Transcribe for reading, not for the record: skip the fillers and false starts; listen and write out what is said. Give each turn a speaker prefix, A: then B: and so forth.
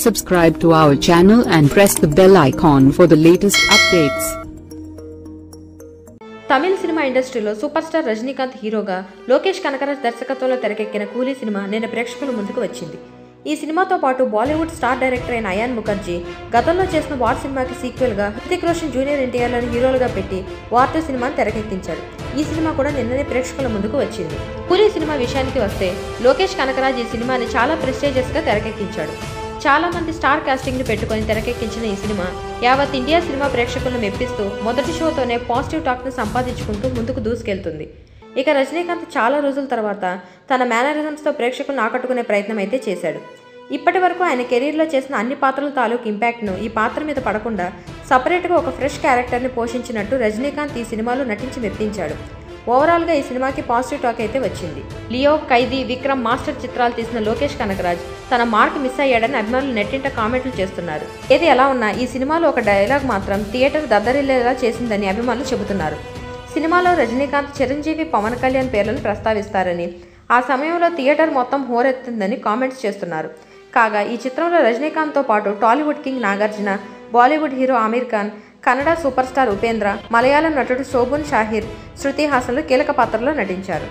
A: Subscribe to our channel and press the bell icon for the latest updates.
B: Tamil cinema ఇండస్ట్రీలో super star Rajinikanth హీరోగా లోకేష్ కనకరాజ్ దర్శకత్వంలో తెరకెక్కిన కూలీ cinema నిన్న ప్రేక్షకుల ముందుకు వచ్చింది. ఈ సినిమాతో పాటు బాలీవుడ్ స్టార్ డైరెక్టర్ అయిన అయాన్ ముఖర్జీ గతంలో చేసిన వార్ సినిమాకి సీక్వెల్గా హృతిక్ రోషన్ జూనియర్ ఎన్టీఆర్లను హీరోలుగా పెట్టి వార్ 2 సినిమాను తెరకెక్కించాడు. ఈ సినిమా కూడా నిన్ననే ప్రేక్షకుల ముందుకు వచ్చింది. కూలీ సినిమా విషయానికి వస్తే లోకేష్ కనకరాజ్ ఈ సినిమాని చాలా ప్రెస్టీజియస్గా తెరకెక్కించాడు. చాలా మంది స్టార్ కాస్టింగ్ ని పెట్టుకొని తెరకెక్కించిన ఈ సినిమా యావత్ ఇండియా సినిమా ప్రేక్షకులను మెప్పిస్తూ మొదటి షోతోనే పాజిటివ్ టాక్ ను సంపాదించుకుంటూ ముందుకు దూసుకెళ్తుంది. ఇక రజనీకాంత్ చాలా రోజుల తర్వాత తన మేనరిజమ్స్ తో ప్రేక్షకులను ఆకట్టుకునే ప్రయత్నం అయితే చేశాడు. ఇప్పటి వరకు ఆయన కెరీర్లో చేసిన అన్ని పాత్రల తాలూకు ఇంపాక్ట్ను ఈ పాత్ర మీద పడకుండా సపరేట్గా ఒక ఫ్రెష్ క్యారెక్టర్ని పోషించినట్టు రజనీకాంత్ ఈ సినిమాలో నటించి మెప్పించాడు. ఓవరాల్గా ఈ సినిమాకి పాజిటివ్ టాక్ అయితే వచ్చింది. లియో, ఖైదీ, విక్రమ్ మాస్టర్ చిత్రాలు తీసిన లోకేష్ కనకరాజ్ తన మార్క్ మిస్ అయ్యాడని అభిమానులు నెట్టింట కామెంట్లు చేస్తున్నారు. ఏది ఎలా ఉన్నా ఈ సినిమాలో ఒక డైలాగ్ మాత్రం థియేటర్ దద్దరిల్లేలా చేసిందని అభిమానులు చెబుతున్నారు. సినిమాలో రజనీకాంత్, చిరంజీవి, పవన్ కళ్యాణ్ పేర్లను ప్రస్తావిస్తారని, ఆ సమయంలో థియేటర్ మొత్తం హోరెత్తిందని కామెంట్స్ చేస్తున్నారు. కాగా ఈ చిత్రంలో రజనీకాంత్తో పాటు Tollywood king Nagarjuna, Bollywood hero Aamir Khan, Kannada super star Upendra, Malayalam నటుడు శోభన్ షాహిర్, శృతి హాసన్లు కీలక పాత్రలో నటించారు.